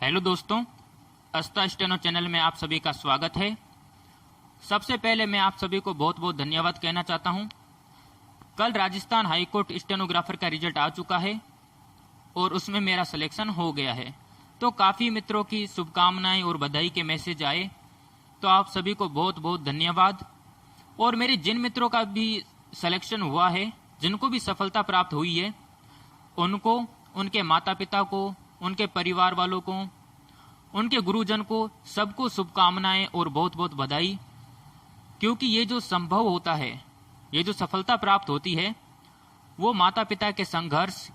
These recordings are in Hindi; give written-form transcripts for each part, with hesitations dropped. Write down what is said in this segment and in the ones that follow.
हेलो दोस्तों, अस्ता स्टेनो चैनल में आप सभी का स्वागत है। सबसे पहले मैं आप सभी को बहुत बहुत धन्यवाद कहना चाहता हूं। कल राजस्थान हाईकोर्ट स्टेनोग्राफर का रिजल्ट आ चुका है और उसमें मेरा सिलेक्शन हो गया है। तो काफ़ी मित्रों की शुभकामनाएं और बधाई के मैसेज आए, तो आप सभी को बहुत बहुत धन्यवाद। और मेरे जिन मित्रों का भी सिलेक्शन हुआ है, जिनको भी सफलता प्राप्त हुई है, उनको, उनके माता पिता को, उनके परिवार वालों को, उनके गुरुजन को, सबको शुभकामनाएं और बहुत बहुत बधाई। क्योंकि ये जो संभव होता है, ये जो सफलता प्राप्त होती है, वो माता पिता के संघर्ष,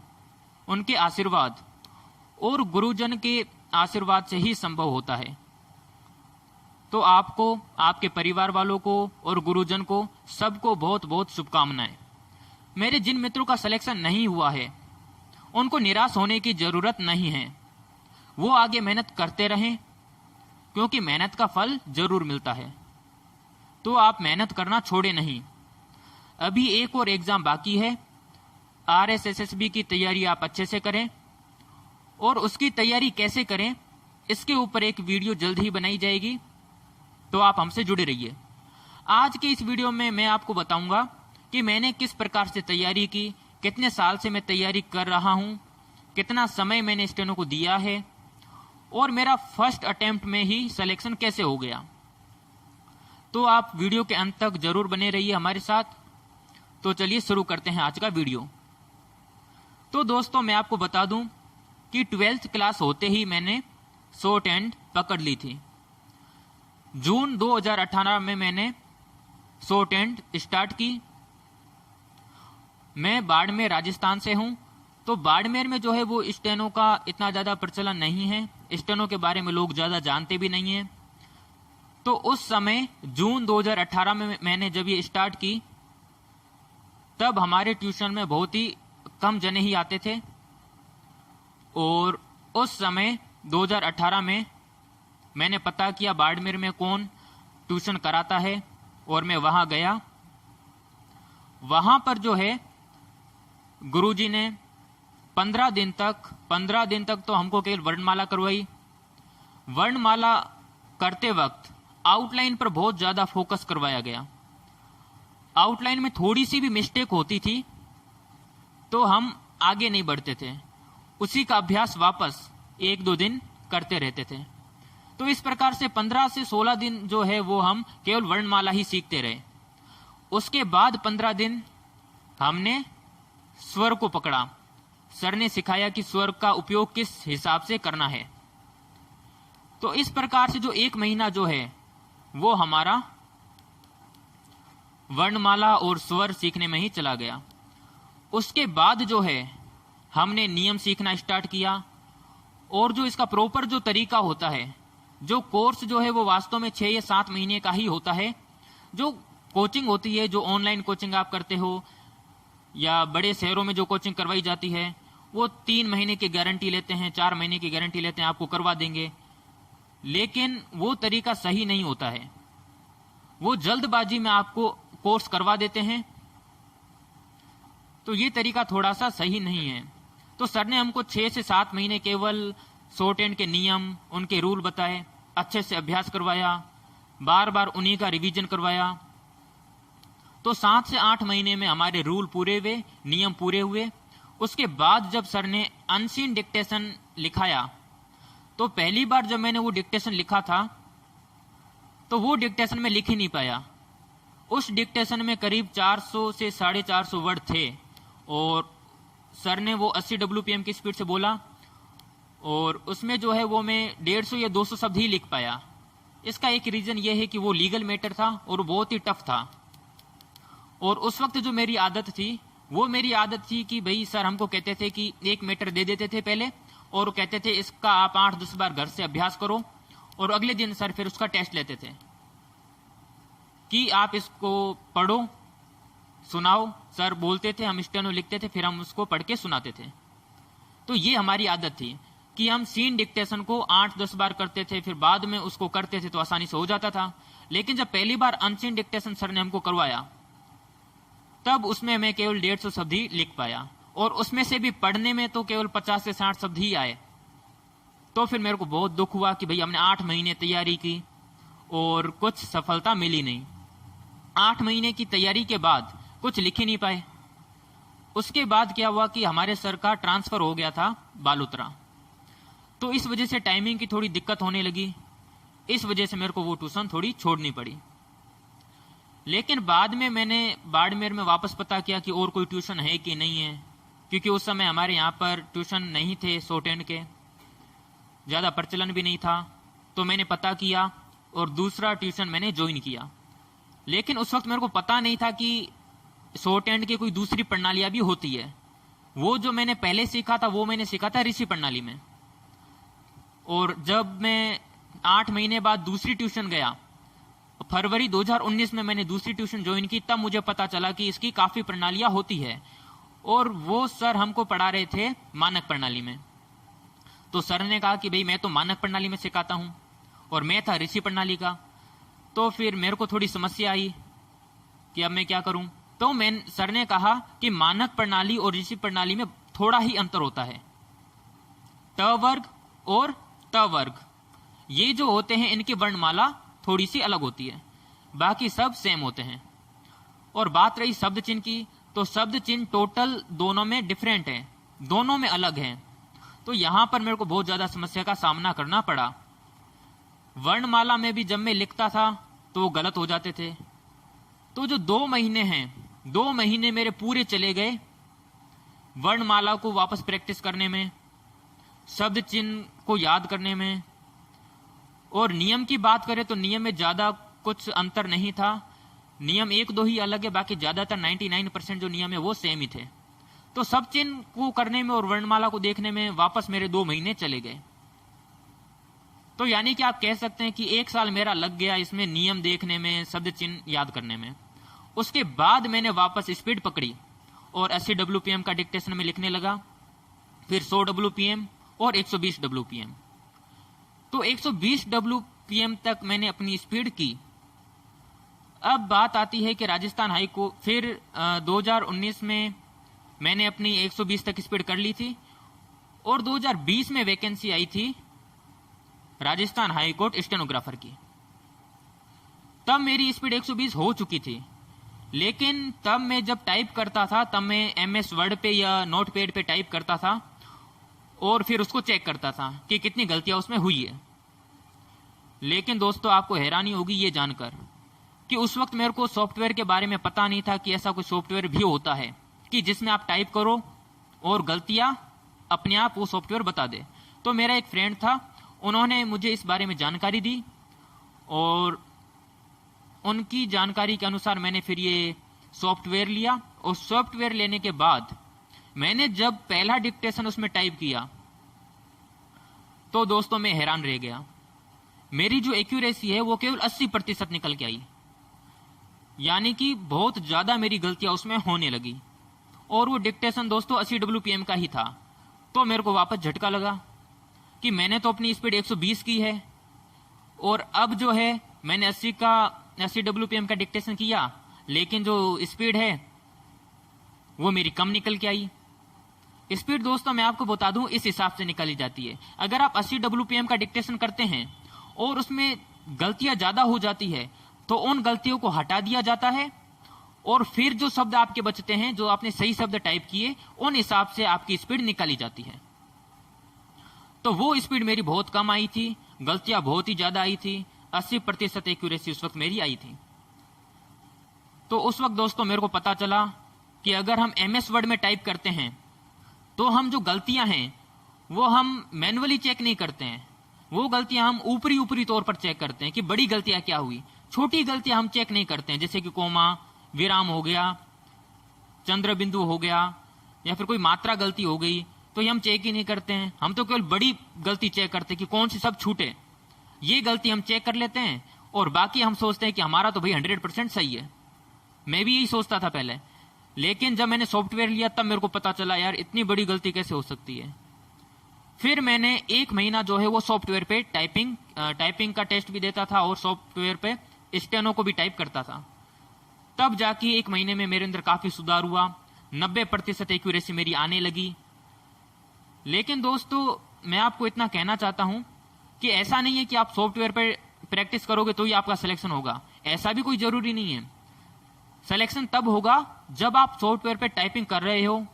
उनके आशीर्वाद और गुरुजन के आशीर्वाद से ही संभव होता है। तो आपको, आपके परिवार वालों को और गुरुजन को, सबको बहुत बहुत शुभकामनाएं। मेरे जिन मित्रों का सिलेक्शन नहीं हुआ है, उनको निराश होने की जरूरत नहीं है। वो आगे मेहनत करते रहें, क्योंकि मेहनत का फल जरूर मिलता है। तो आप मेहनत करना छोड़े नहीं। अभी एक और एग्जाम बाकी है। RSSB की तैयारी आप अच्छे से करें, और उसकी तैयारी कैसे करें, इसके ऊपर एक वीडियो जल्द ही बनाई जाएगी। तो आप हमसे जुड़े रहिए। आज के इस वीडियो में मैं आपको बताऊंगा कि मैंने किस प्रकार से तैयारी की, कितने साल से मैं तैयारी कर रहा हूं, कितना समय मैंने स्टेनो को दिया है, और मेरा फर्स्ट अटेम्प्ट में ही सिलेक्शन कैसे हो गया। तो आप वीडियो के अंत तक जरूर बने रहिए हमारे साथ। तो चलिए शुरू करते हैं आज का वीडियो। तो दोस्तों, मैं आपको बता दूं कि 12th क्लास होते ही मैंने शॉर्ट हैंड पकड़ ली थी। जून 2018 में मैंने शॉर्ट हैंड स्टार्ट की। मैं बाड़मेर राजस्थान से हूं। तो बाड़मेर में जो है वो स्टेनो का इतना ज्यादा प्रचलन नहीं है। स्टेनो के बारे में लोग ज्यादा जानते भी नहीं है। तो उस समय जून 2018 में मैंने जब ये स्टार्ट की, तब हमारे ट्यूशन में बहुत ही कम जने ही आते थे। और उस समय 2018 में मैंने पता किया बाड़मेर में कौन ट्यूशन कराता है, और मैं वहां गया। वहां पर जो है गुरुजी ने 15 दिन तक तो हमको केवल वर्णमाला करवाई। वर्णमाला करते वक्त आउटलाइन पर बहुत ज्यादा फोकस करवाया गया। आउटलाइन में थोड़ी सी भी मिस्टेक होती थी तो हम आगे नहीं बढ़ते थे। उसी का अभ्यास वापस 1-2 दिन करते रहते थे। तो इस प्रकार से 15 से 16 दिन जो है वो हम केवल वर्णमाला ही सीखते रहे। उसके बाद 15 दिन हमने स्वर को पकड़ा। सर ने सिखाया कि स्वर का उपयोग किस हिसाब से करना है। तो इस प्रकार से जो 1 महीना जो है वो हमारा वर्णमाला और स्वर सीखने में ही चला गया। उसके बाद जो है हमने नियम सीखना स्टार्ट किया। और जो इसका प्रॉपर जो तरीका होता है, जो कोर्स जो है वो वास्तव में 6 या 7 महीने का ही होता है। जो कोचिंग होती है, जो ऑनलाइन कोचिंग आप करते हो या बड़े शहरों में जो कोचिंग करवाई जाती है, वो 3 महीने की गारंटी लेते हैं, 4 महीने की गारंटी लेते हैं, आपको करवा देंगे। लेकिन वो तरीका सही नहीं होता है। वो जल्दबाजी में आपको कोर्स करवा देते हैं। तो ये तरीका थोड़ा सा सही नहीं है। तो सर ने हमको 6 से 7 महीने केवल शॉर्ट हैंड के नियम, उनके रूल बताए, अच्छे से अभ्यास करवाया, बार बार उन्हीं का रिवीजन करवाया। तो 7 से 8 महीने में हमारे रूल पूरे हुए, नियम पूरे हुए। उसके बाद जब सर ने अनसीन डिक्टेशन लिखाया, तो पहली बार जब मैंने वो डिक्टेशन लिखा था, तो वो डिक्टेशन में लिख ही नहीं पाया। उस डिक्टेशन में करीब 400 से 450 वर्ड थे, और सर ने वो 80 WPM की स्पीड से बोला, और उसमें जो है वो मैं 150 या 200 शब्द ही लिख पाया। इसका एक रीजन ये है कि वो लीगल मैटर था और बहुत ही टफ था। और उस वक्त जो मेरी आदत थी, वो मेरी आदत थी कि भाई सर हमको कहते थे कि एक मैटर दे देते थे पहले, और कहते थे इसका आप 8-10 बार घर से अभ्यास करो, और अगले दिन सर फिर उसका टेस्ट लेते थे कि आप इसको पढ़ो, सुनाओ। सर बोलते थे, हम स्टेनो लिखते थे, फिर हम उसको पढ़ के सुनाते थे। तो ये हमारी आदत थी कि हम सीन डिक्टेशन को 8-10 बार करते थे, फिर बाद में उसको करते थे तो आसानी से हो जाता था। लेकिन जब पहली बार अनसीन डिक्टेशन सर ने हमको करवाया, तब उसमें मैं केवल 150 शब्द ही लिख पाया। और उसमें से भी पढ़ने में तो केवल 50 से 60 शब्द ही आए। तो फिर मेरे को बहुत दुख हुआ कि भाई हमने 8 महीने तैयारी की और कुछ सफलता मिली नहीं। 8 महीने की तैयारी के बाद कुछ लिख ही नहीं पाए। उसके बाद क्या हुआ कि हमारे सर का ट्रांसफर हो गया था बालोतरा, तो इस वजह से टाइमिंग की थोड़ी दिक्कत होने लगी। इस वजह से मेरे को वो ट्यूशन थोड़ी छोड़नी पड़ी। लेकिन बाद में मैंने बाड़मेर में वापस पता किया कि और कोई ट्यूशन है कि नहीं है, क्योंकि उस समय हमारे यहाँ पर ट्यूशन नहीं थे, शॉर्ट हैंड के ज़्यादा प्रचलन भी नहीं था। तो मैंने पता किया और दूसरा ट्यूशन मैंने ज्वाइन किया। लेकिन उस वक्त मेरे को पता नहीं था कि शॉर्ट हैंड की कोई दूसरी प्रणालियाँ भी होती है। वो जो मैंने पहले सीखा था वो मैंने सीखा था ऋषि प्रणाली में। और जब मैं 8 महीने बाद दूसरी ट्यूशन गया, फरवरी 2019 में मैंने दूसरी ट्यूशन ज्वाइन की, तब मुझे पता चला कि इसकी काफ़ी प्रणालियाँ होती है। और वो सर हमको पढ़ा रहे थे मानक प्रणाली में। तो सर ने कहा कि भाई मैं तो मानक प्रणाली में सिखाता हूँ और मैं था ऋषि प्रणाली का। तो फिर मेरे को थोड़ी समस्या आई कि अब मैं क्या करूँ। तो सर ने कहा कि मानक प्रणाली और ऋषि प्रणाली में थोड़ा ही अंतर होता है। ट वर्ग और त वर्ग ये जो होते हैं इनकी वर्णमाला थोड़ी सी अलग होती है, बाकी सब सेम होते हैं। और बात रही शब्द चिन्ह की, तो शब्द चिन्ह टोटल दोनों में डिफरेंट है, दोनों में अलग है। तो यहां पर मेरे को बहुत ज्यादा समस्या का सामना करना पड़ा। वर्णमाला में भी जब मैं लिखता था तो वो गलत हो जाते थे। तो जो 2 महीने हैं, 2 महीने मेरे पूरे चले गए वर्णमाला को वापस प्रैक्टिस करने में, शब्द चिन्ह को याद करने में। और नियम की बात करें तो नियम में ज्यादा कुछ अंतर नहीं था, नियम 1-2 ही अलग है, बाकी ज्यादातर 99% जो नियम है वो सेम ही थे। तो सब चिन्ह को करने में और वर्णमाला को देखने में वापस मेरे 2 महीने चले गए। तो यानी कि आप कह सकते हैं कि 1 साल मेरा लग गया इसमें नियम देखने में, शब्द चिन्ह याद करने में। उसके बाद मैंने वापस स्पीड पकड़ी और 80 WPM का डिक्टेशन में लिखने लगा, फिर 100 WPM और 120 WPM। तो 120 WPM तक मैंने अपनी स्पीड की। अब बात आती है कि राजस्थान हाई को फिर 2019 में मैंने अपनी 120 तक स्पीड कर ली थी और 2020 में वैकेंसी आई थी राजस्थान हाई कोर्ट स्टेनोग्राफर की। तब मेरी स्पीड 120 हो चुकी थी। लेकिन तब मैं जब टाइप करता था तब मैं MS वर्ड पे या नोटपैड पे टाइप करता था और फिर उसको चेक करता था कि कितनी गलतियां उसमें हुई है। लेकिन दोस्तों आपको हैरानी होगी ये जानकर कि उस वक्त मेरे को सॉफ्टवेयर के बारे में पता नहीं था कि ऐसा कोई सॉफ्टवेयर भी होता है कि जिसमें आप टाइप करो और गलतियां अपने आप वो सॉफ्टवेयर बता दे। तो मेरा एक फ्रेंड था, उन्होंने मुझे इस बारे में जानकारी दी और उनकी जानकारी के अनुसार मैंने फिर ये सॉफ्टवेयर लिया। और सॉफ्टवेयर लेने के बाद मैंने जब पहला डिक्टेशन उसमें टाइप किया तो दोस्तों मैं हैरान रह गया। मेरी जो एक्यूरेसी है वो केवल 80% निकल के आई, यानी कि बहुत ज्यादा मेरी गलतियां उसमें होने लगी। और वो डिक्टेशन दोस्तों 80 WPM का ही था। तो मेरे को वापस झटका लगा कि मैंने तो अपनी स्पीड 120 की है और अब जो है मैंने 80 WPM का डिक्टेशन किया, लेकिन जो स्पीड है वो मेरी कम निकल के आई। स्पीड दोस्तों मैं आपको बता दूं इस हिसाब से निकाली जाती है। अगर आप 80 WPM का डिक्टेशन करते हैं और उसमें गलतियां ज्यादा हो जाती है तो उन गलतियों को हटा दिया जाता है और फिर जो शब्द आपके बचते हैं, जो आपने सही शब्द टाइप किए, उन हिसाब से आपकी स्पीड निकाली जाती है। तो वो स्पीड मेरी बहुत कम आई थी, गलतियां बहुत ही ज्यादा आई थी। 80% एक्यूरेसी उस वक्त मेरी आई थी। तो उस वक्त दोस्तों मेरे को पता चला कि अगर हम MS वर्ड में टाइप करते हैं तो हम जो गलतियां हैं वो हम मैन्युअली चेक नहीं करते हैं, वो गलतियां हम ऊपरी तौर पर चेक करते हैं कि बड़ी गलतियां क्या हुई। छोटी गलतियां हम चेक नहीं करते हैं, जैसे कि कोमा, विराम हो गया, चंद्र बिंदु हो गया या फिर कोई मात्रा गलती हो गई, तो ये हम चेक ही नहीं करते हैं। हम तो केवल बड़ी गलती चेक करते हैं कि कौन सी सब छूटे, ये गलती हम चेक कर लेते हैं और बाकी हम सोचते हैं कि हमारा तो भाई 100% सही है। मैं भी यही सोचता था पहले, लेकिन जब मैंने सॉफ्टवेयर लिया तब मेरे को पता चला यार इतनी बड़ी गलती कैसे हो सकती है। फिर मैंने 1 महीना जो है वो सॉफ्टवेयर पे टाइपिंग का टेस्ट भी देता था और सॉफ्टवेयर पे स्टेनो को भी टाइप करता था। तब जाके 1 महीने में मेरे अंदर काफी सुधार हुआ, 90% एक्यूरेसी मेरी आने लगी। लेकिन दोस्तों मैं आपको इतना कहना चाहता हूं कि ऐसा नहीं है कि आप सॉफ्टवेयर पर प्रैक्टिस करोगे तो ही आपका सिलेक्शन होगा, ऐसा भी कोई जरूरी नहीं है। सिलेक्शन तब होगा जब आप सॉफ्टवेयर पर टाइपिंग कर रहे हो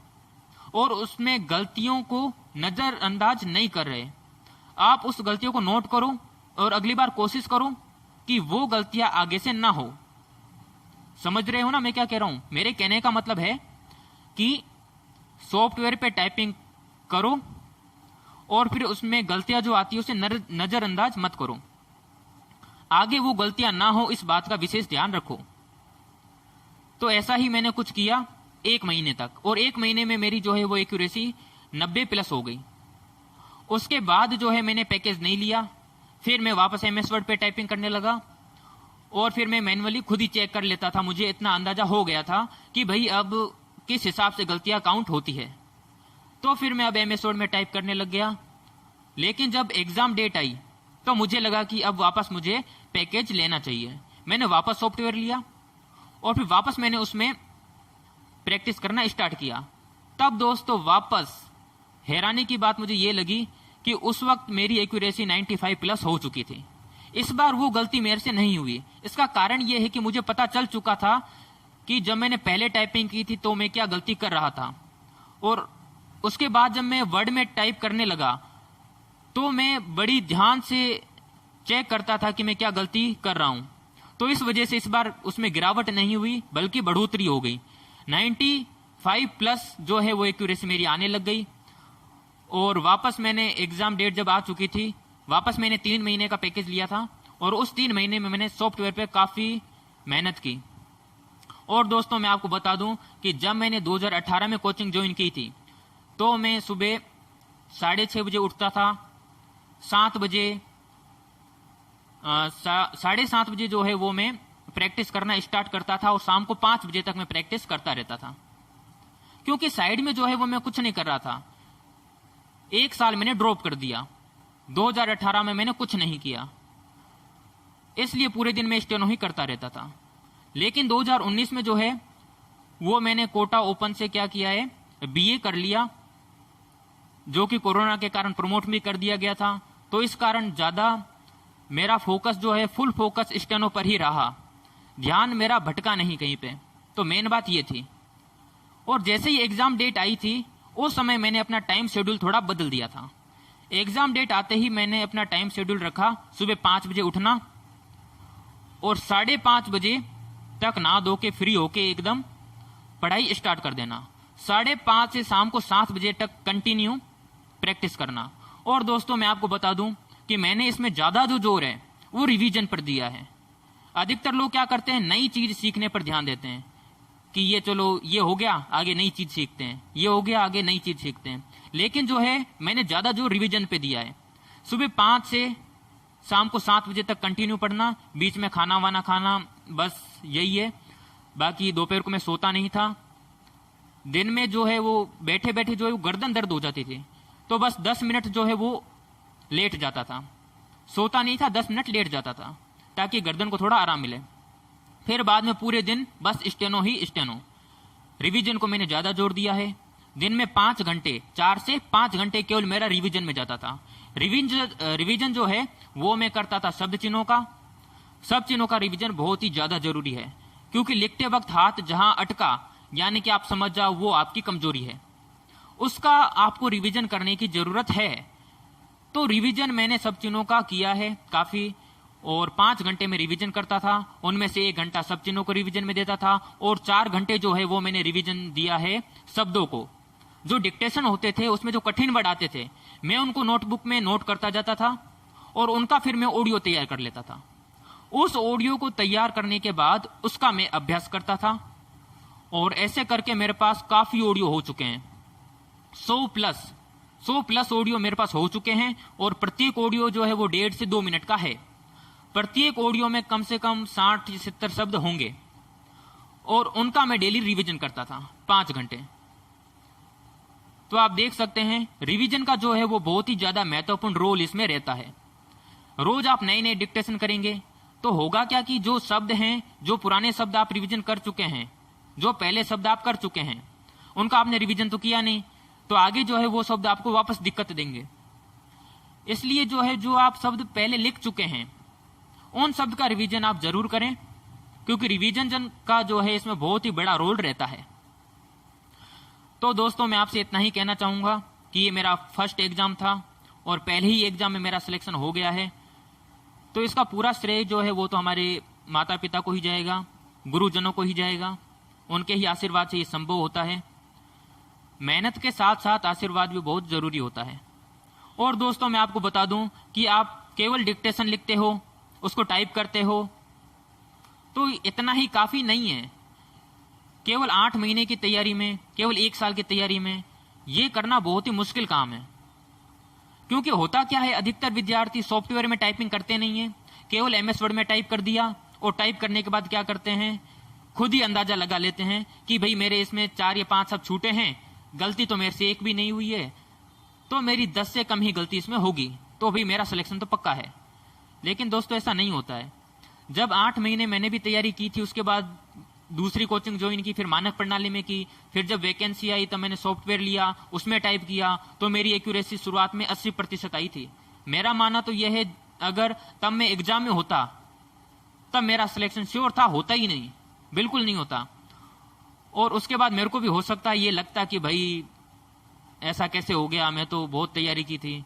और उसमें गलतियों को नजरअंदाज नहीं कर रहे। आप उस गलतियों को नोट करो और अगली बार कोशिश करो कि वो गलतियां आगे से ना हो। समझ रहे हो ना मैं क्या कह रहा हूं? मेरे कहने का मतलब है कि सॉफ्टवेयर पे टाइपिंग करो और फिर उसमें गलतियां जो आती है उसे नजरअंदाज मत करो। आगे वो गलतियां ना हो इस बात का विशेष ध्यान रखो। तो ऐसा ही मैंने कुछ किया 1 महीने तक, और 1 महीने में मेरी जो है वो एक्यूरेसी 90+ हो गई। उसके बाद जो है मैंने पैकेज नहीं लिया, फिर मैं वापस MS वर्ड पे टाइपिंग करने लगा और फिर मैं मैन्युअली खुद ही चेक कर लेता था। मुझे इतना अंदाजा हो गया था कि भाई अब किस हिसाब से गलतियां काउंट होती है, तो फिर मैं अब MS वर्ड में टाइप करने लग गया। लेकिन जब एग्जाम डेट आई तो मुझे लगा कि अब वापस मुझे पैकेज लेना चाहिए। मैंने वापस सॉफ्टवेयर लिया और फिर वापस मैंने उसमें प्रैक्टिस करना स्टार्ट किया। तब दोस्तों वापस हैरानी की बात मुझे ये लगी कि उस वक्त मेरी एक्यूरेसी 95+ हो चुकी थी। इस बार वो गलती मेरे से नहीं हुई। इसका कारण ये है कि मुझे पता चल चुका था कि जब मैंने पहले टाइपिंग की थी तो मैं क्या गलती कर रहा था, और उसके बाद जब मैं वर्ड में टाइप करने लगा तो मैं बड़ी ध्यान से चेक करता था कि मैं क्या गलती कर रहा हूं। तो इस वजह से इस बार उसमें गिरावट नहीं हुई बल्कि बढ़ोतरी हो गई। 95+ जो है वो एक्यूरेसी मेरी आने लग गई। और वापस मैंने एग्जाम डेट जब आ चुकी थी, वापस मैंने 3 महीने का पैकेज लिया था और उस 3 महीने में मैंने सॉफ्टवेयर पे काफी मेहनत की। और दोस्तों मैं आपको बता दूं कि जब मैंने 2018 में कोचिंग ज्वाइन की थी तो मैं सुबह 6:30 बजे उठता था, 7 बजे 7:30 बजे जो है वो मैं प्रैक्टिस करना स्टार्ट करता था और शाम को 5 बजे तक मैं प्रैक्टिस करता रहता था, क्योंकि साइड में जो है वो मैं कुछ नहीं कर रहा था। 1 साल मैंने ड्रॉप कर दिया, 2018 में मैंने कुछ नहीं किया, इसलिए पूरे दिन मैं स्टेनो ही करता रहता था। लेकिन 2019 में जो है वो मैंने कोटा ओपन से क्या किया है, BA कर लिया, जो कि कोरोना के कारण प्रमोट भी कर दिया गया था। तो इस कारण ज्यादा मेरा फोकस जो है फुल फोकस स्टेनो पर ही रहा, ध्यान मेरा भटका नहीं कहीं पे। तो मेन बात ये थी। और जैसे ही एग्जाम डेट आई थी उस समय मैंने अपना टाइम शेड्यूल थोड़ा बदल दिया था। एग्जाम डेट आते ही मैंने अपना टाइम शेड्यूल रखा सुबह 5 बजे उठना और 5:30 बजे तक नहा धो के फ्री होके एकदम पढ़ाई स्टार्ट कर देना। 5:30 से शाम को 7 बजे तक कंटिन्यू प्रैक्टिस करना। और दोस्तों मैं आपको बता दूं कि मैंने इसमें ज्यादा जो जोर है वो रिवीजन पर दिया है। अधिकतर लोग क्या करते हैं, नई चीज सीखने पर ध्यान देते हैं कि ये चलो ये हो गया आगे नई चीज सीखते हैं, ये हो गया आगे नई चीज सीखते हैं। लेकिन जो है मैंने ज्यादा जोर रिवीजन पे दिया है। सुबह 5 से शाम को 7 बजे तक कंटिन्यू पढ़ना, बीच में खाना वाना खाना, बस यही है। बाकी दोपहर को मैं सोता नहीं था। दिन में जो है वो बैठे बैठे जो है वो गर्दन दर्द हो जाती थी, तो बस 10 मिनट जो है वो लेट जाता था, सोता नहीं था, 10 मिनट लेट जाता था ताकि गर्दन को थोड़ा आराम मिले। फिर बाद में पूरे दिन बस स्टेनो ही स्टेनो। रिवीजन को मैंने ज्यादा जोर दिया है। दिन में 5 घंटे, 4 से 5 घंटे केवल मेरा रिवीजन में जाता था। रिवीजन जो है वो मैं करता था शब्द चिन्हों का। सब चिन्हों का रिवीजन बहुत ही ज्यादा जरूरी है, क्योंकि लिखते वक्त हाथ जहां अटका यानी कि आप समझ जाओ वो आपकी कमजोरी है, उसका आपको रिवीजन करने की जरूरत है। तो रिवीजन मैंने सब चिन्हों का किया है काफी, और 5 घंटे में रिवीजन करता था। उनमें से 1 घंटा सब चिन्हों को रिवीजन में देता था और 4 घंटे जो है वो मैंने रिवीजन दिया है शब्दों को। जो डिक्टेशन होते थे उसमें जो कठिन वर्ड आते थे मैं उनको नोटबुक में नोट करता जाता था और उनका फिर मैं ऑडियो तैयार कर लेता था। उस ऑडियो को तैयार करने के बाद उसका मैं अभ्यास करता था और ऐसे करके मेरे पास काफी ऑडियो हो चुके हैं। 100 प्लस ऑडियो मेरे पास हो चुके हैं और प्रत्येक ऑडियो जो है वो 1.5 से 2 मिनट का है। प्रत्येक ऑडियो में कम से कम 60 से 70 शब्द होंगे और उनका मैं डेली रिवीजन करता था 5 घंटे। तो आप देख सकते हैं रिवीजन का जो है वो बहुत ही ज्यादा महत्वपूर्ण रोल इसमें रहता है। रोज आप नए नए डिक्टेशन करेंगे तो होगा क्या कि जो शब्द हैं, जो पुराने शब्द आप रिवीजन कर चुके हैं, जो पहले शब्द आप कर चुके हैं, उनका आपने रिवीजन तो किया नहीं, तो आगे जो है वो शब्द आपको वापस दिक्कत देंगे। इसलिए जो है जो आप शब्द पहले लिख चुके हैं उन शब्द का रिवीजन आप जरूर करें, क्योंकि रिवीजन का जो है इसमें बहुत ही बड़ा रोल रहता है। तो दोस्तों मैं आपसे इतना ही कहना चाहूंगा कि ये मेरा फर्स्ट एग्जाम था और पहले ही एग्जाम में मेरा सिलेक्शन हो गया है, तो इसका पूरा श्रेय जो है वो तो हमारे माता पिता को ही जाएगा, गुरुजनों को ही जाएगा। उनके ही आशीर्वाद से ये संभव होता है। मेहनत के साथ साथ आशीर्वाद भी बहुत जरूरी होता है। और दोस्तों मैं आपको बता दूं कि आप केवल डिक्टेशन लिखते हो, उसको टाइप करते हो, तो इतना ही काफी नहीं है। केवल 8 महीने की तैयारी में, केवल 1 साल की तैयारी में ये करना बहुत ही मुश्किल काम है। क्योंकि होता क्या है, अधिकतर विद्यार्थी सॉफ्टवेयर में टाइपिंग करते नहीं है, केवल MS वर्ड में टाइप कर दिया और टाइप करने के बाद क्या करते हैं, खुद ही अंदाजा लगा लेते हैं कि भाई मेरे इसमें 4 या 5 शब्द छूटे हैं, गलती तो मेरे से एक भी नहीं हुई है, तो मेरी 10 से कम ही गलती इसमें होगी, तो भाई मेरा सिलेक्शन तो पक्का है। लेकिन दोस्तों ऐसा नहीं होता है। जब 8 महीने मैंने भी तैयारी की थी, उसके बाद दूसरी कोचिंग ज्वाइन की, फिर मानक प्रणाली में की, फिर जब वैकेंसी आई तब मैंने सॉफ्टवेयर लिया, उसमें टाइप किया, तो मेरी एक्यूरेसी शुरुआत में 80% आई थी। मेरा मानना तो यह है, अगर तब मैं एग्जाम में होता तब मेरा सिलेक्शन श्योर था, होता ही नहीं, बिल्कुल नहीं होता। और उसके बाद मेरे को भी हो सकता है ये लगता कि भाई ऐसा कैसे हो गया, मैं तो बहुत तैयारी की थी।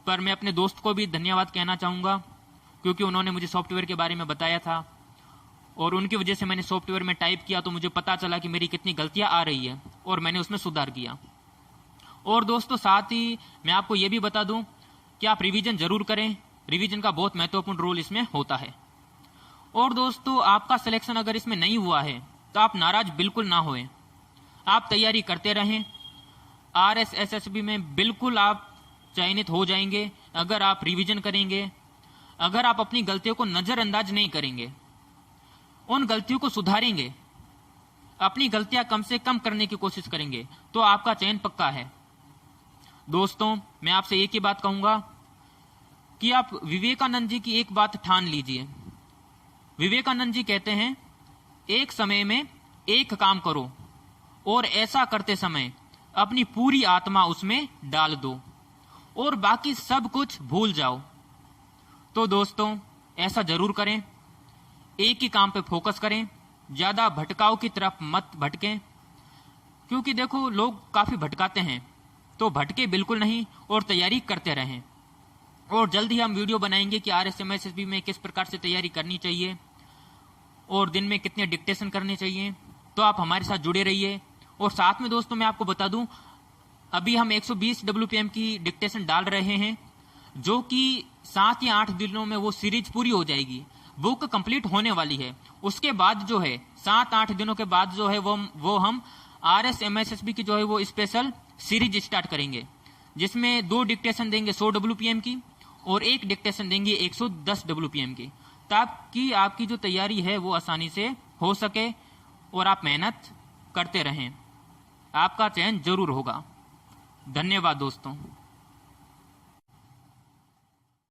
पर मैं अपने दोस्त को भी धन्यवाद कहना चाहूंगा, क्योंकि उन्होंने मुझे सॉफ्टवेयर के बारे में बताया था और उनकी वजह से मैंने सॉफ्टवेयर में टाइप किया तो मुझे पता चला कि मेरी कितनी गलतियां आ रही है और मैंने उसमें सुधार किया। और दोस्तों साथ ही मैं आपको यह भी बता दूं कि आप रिवीजन जरूर करें, रिवीजन का बहुत महत्वपूर्ण रोल इसमें होता है। और दोस्तों आपका सिलेक्शन अगर इसमें नहीं हुआ है तो आप नाराज बिल्कुल ना होएं, आप तैयारी करते रहें। RSSB में बिल्कुल आप चयनित हो जाएंगे अगर आप रिवीजन करेंगे, अगर आप अपनी गलतियों को नजरअंदाज नहीं करेंगे, उन गलतियों को सुधारेंगे, अपनी गलतियां कम से कम करने की कोशिश करेंगे, तो आपका चयन पक्का है। दोस्तों मैं आपसे एक ही बात कहूंगा कि आप विवेकानंद जी की एक बात ठान लीजिए। विवेकानंद जी कहते हैं, एक समय में एक काम करो और ऐसा करते समय अपनी पूरी आत्मा उसमें डाल दो और बाकी सब कुछ भूल जाओ। तो दोस्तों ऐसा जरूर करें, एक ही काम पे फोकस करें, ज्यादा भटकाव की तरफ मत भटकें, क्योंकि देखो लोग काफी भटकाते हैं, तो भटके बिल्कुल नहीं और तैयारी करते रहें। और जल्द ही हम वीडियो बनाएंगे कि RSMSB में किस प्रकार से तैयारी करनी चाहिए और दिन में कितने डिक्टेशन करने चाहिए। तो आप हमारे साथ जुड़े रहिए। और साथ में दोस्तों मैं आपको बता दूं, अभी हम 120 WPM की डिक्टेशन डाल रहे हैं, जो कि 7 या 8 दिनों में वो सीरीज पूरी हो जाएगी, बुक कंप्लीट होने वाली है। उसके बाद जो है 7-8 दिनों के बाद जो है वो हम RSMSB की जो है वो स्पेशल सीरीज स्टार्ट करेंगे, जिसमें 2 डिक्टेशन देंगे 100 WPM की और 1 डिक्टेशन देंगे 110 WPM की, ताकि आपकी जो तैयारी है वो आसानी से हो सके और आप मेहनत करते रहें। आपका चयन जरूर होगा। धन्यवाद दोस्तों।